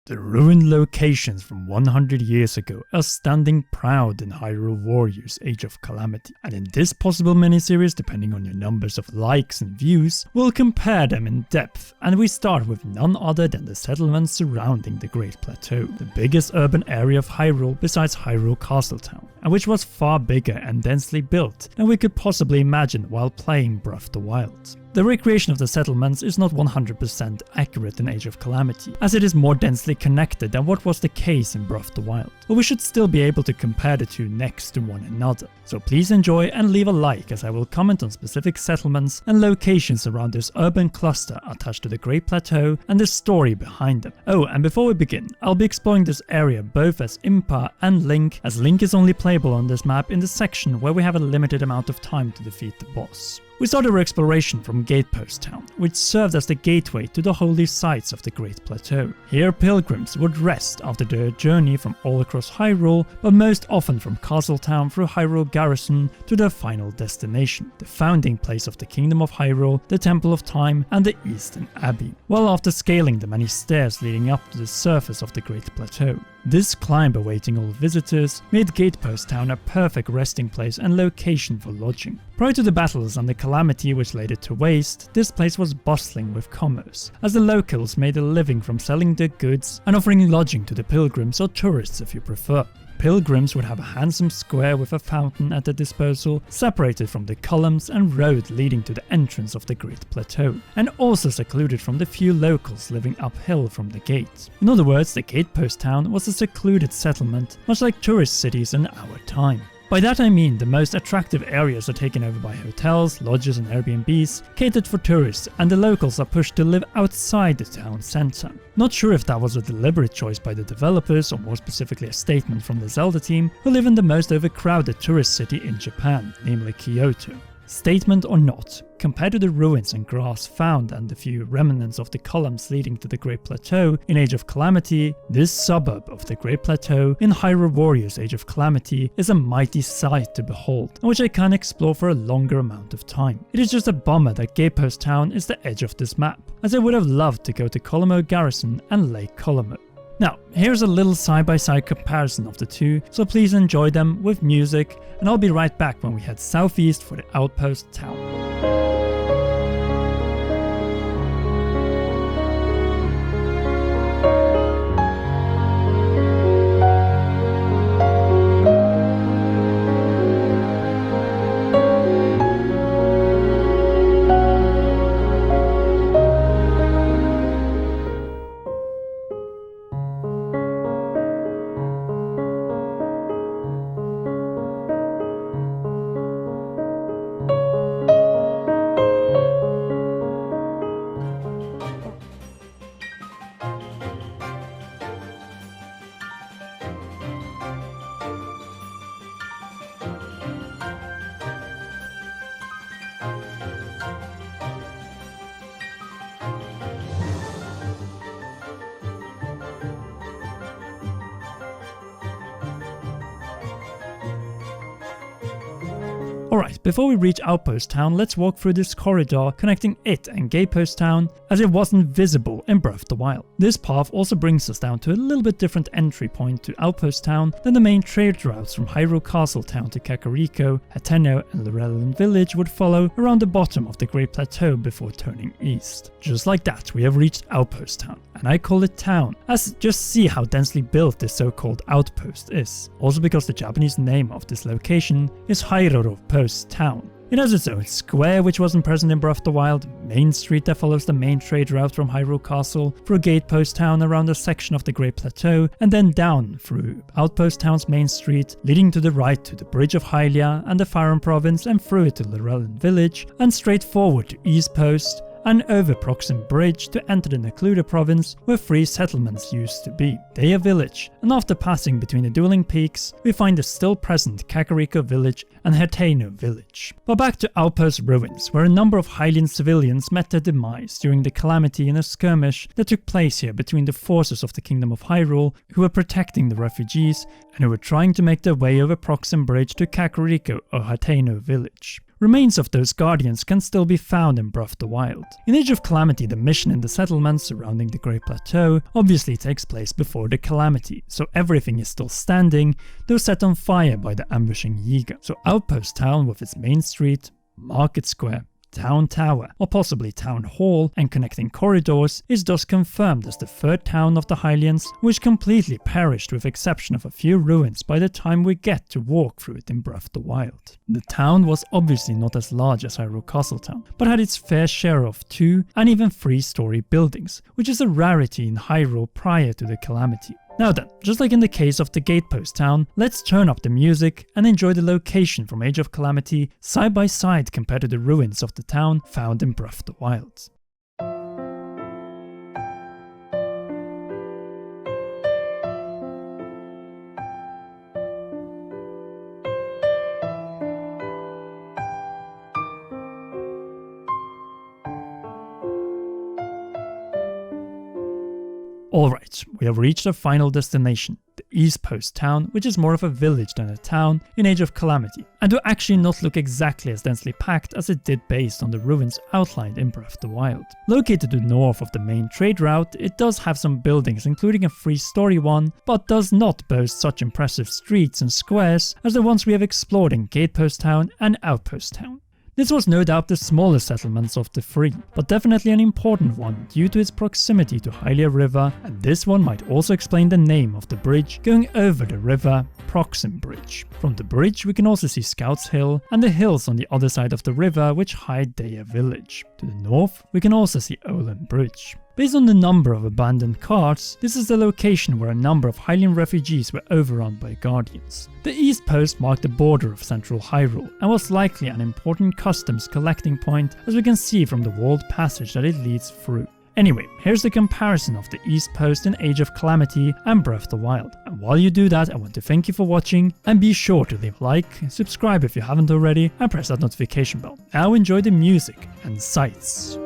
The ruined locations from 100 years ago are standing proud in Hyrule Warriors Age of Calamity, and in this possible miniseries, depending on your numbers of likes and views, we'll compare them in depth, and we start with none other than the settlements surrounding the Great Plateau, the biggest urban area of Hyrule besides Hyrule Castletown, and which was far bigger and densely built than we could possibly imagine while playing Breath of the Wild. The recreation of the settlements is not 100% accurate in Age of Calamity, as it is more densely connected than what was the case in Breath of the Wild, but we should still be able to compare the two next to one another. So please enjoy and leave a like, as I will comment on specific settlements and locations around this urban cluster attached to the Great Plateau and the story behind them. Oh, and before we begin, I'll be exploring this area both as Impa and Link, as Link is only playable on this map in the section where we have a limited amount of time to defeat the boss. We started our exploration from Gatepost Town, which served as the gateway to the holy sites of the Great Plateau. Here pilgrims would rest after their journey from all across Hyrule, but most often from Castletown through Hyrule Garrison to their final destination, the founding place of the Kingdom of Hyrule, the Temple of Time and the Eastern Abbey, well after scaling the many stairs leading up to the surface of the Great Plateau. This climb awaiting all visitors made Gatepost Town a perfect resting place and location for lodging. Prior to the battles and the Calamity which laid it to waste, this place was bustling with commerce, as the locals made a living from selling their goods and offering lodging to the pilgrims or tourists if you prefer. Pilgrims would have a handsome square with a fountain at their disposal, separated from the columns and road leading to the entrance of the Great Plateau, and also secluded from the few locals living uphill from the gate. In other words, the Gatepost Town was a secluded settlement, much like tourist cities in our time. By that I mean the most attractive areas are taken over by hotels, lodges and Airbnbs catered for tourists, and the locals are pushed to live outside the town centre. Not sure if that was a deliberate choice by the developers or more specifically a statement from the Zelda team, who live in the most overcrowded tourist city in Japan, namely Kyoto. Statement or not, compared to the ruins and grass found and the few remnants of the columns leading to the Great Plateau in Age of Calamity, this suburb of the Great Plateau in Hyrule Warriors Age of Calamity is a mighty sight to behold, and which I can explore for a longer amount of time. It is just a bummer that Gatepost Town is the edge of this map, as I would have loved to go to Colombo Garrison and Lake Colombo. Now, here's a little side-by-side comparison of the two, so please enjoy them with music, and I'll be right back when we head southeast for the Outpost Town. Alright, before we reach Outpost Town, let's walk through this corridor connecting it and Gatepost Town, as it wasn't visible in Breath of the Wild. This path also brings us down to a little bit different entry point to Outpost Town than the main trade routes from Hyrule Castletown to Kakariko, Hateno and Lurelin Village would follow around the bottom of the Great Plateau before turning east. Just like that, we have reached Outpost Town, and I call it town, as just see how densely built this so-called outpost is. Also because the Japanese name of this location is Hyrule Post Town. It has its own square, which wasn't present in Breath of the Wild, main street that follows the main trade route from Hyrule Castle, through Gatepost Town around a section of the Great Plateau, and then down through Outpost Town's main street, leading to the right to the Bridge of Hylia and the Faron Province, and through it to Lurelin Village, and straight forward to East Post, and over Proxim Bridge to enter the Necluda province where 3 settlements used to be, Daya Village, and after passing between the dueling peaks, we find the still present Kakariko Village and Hateno Village. But back to Outpost Ruins, where a number of Hylian civilians met their demise during the Calamity in a skirmish that took place here between the forces of the Kingdom of Hyrule, who were protecting the refugees and who were trying to make their way over Proxim Bridge to Kakariko or Hateno Village. remains of those guardians can still be found in Breath of the Wild. In Age of Calamity, the mission in the settlements surrounding the Great Plateau obviously takes place before the Calamity, so everything is still standing, though set on fire by the ambushing Yiga. So Outpost Town with its main street, market square, town tower, or possibly town hall, and connecting corridors is thus confirmed as the third town of the Hylians, which completely perished with exception of a few ruins by the time we get to walk through it in Breath of the Wild. The town was obviously not as large as Hyrule Castletown, but had its fair share of 2 and even 3-story buildings, which is a rarity in Hyrule prior to the Calamity. Now then, just like in the case of the gatepost town, let's turn up the music and enjoy the location from Age of Calamity side by side compared to the ruins of the town found in Breath of the Wild. Alright, we have reached our final destination, the East Post town, which is more of a village than a town in Age of Calamity, and will actually not look exactly as densely packed as it did based on the ruins outlined in Breath of the Wild. Located to the north of the main trade route, it does have some buildings including a 3-story one, but does not boast such impressive streets and squares as the ones we have explored in Gatepost Town and Outpost Town. This was no doubt the smallest settlements of the 3, but definitely an important one due to its proximity to Hylia River, and this one might also explain the name of the bridge going over the river, Proxim Bridge. From the bridge we can also see Scouts Hill and the hills on the other side of the river which hide Daya Village. To the north we can also see Olin Bridge. Based on the number of abandoned carts, this is the location where a number of Hylian refugees were overrun by guardians. The East Post marked the border of central Hyrule and was likely an important customs collecting point, as we can see from the walled passage that it leads through. Anyway, here's the comparison of the East Post in Age of Calamity and Breath of the Wild. And while you do that, I want to thank you for watching, and be sure to leave a like, subscribe if you haven't already, and press that notification bell. Now enjoy the music and sights.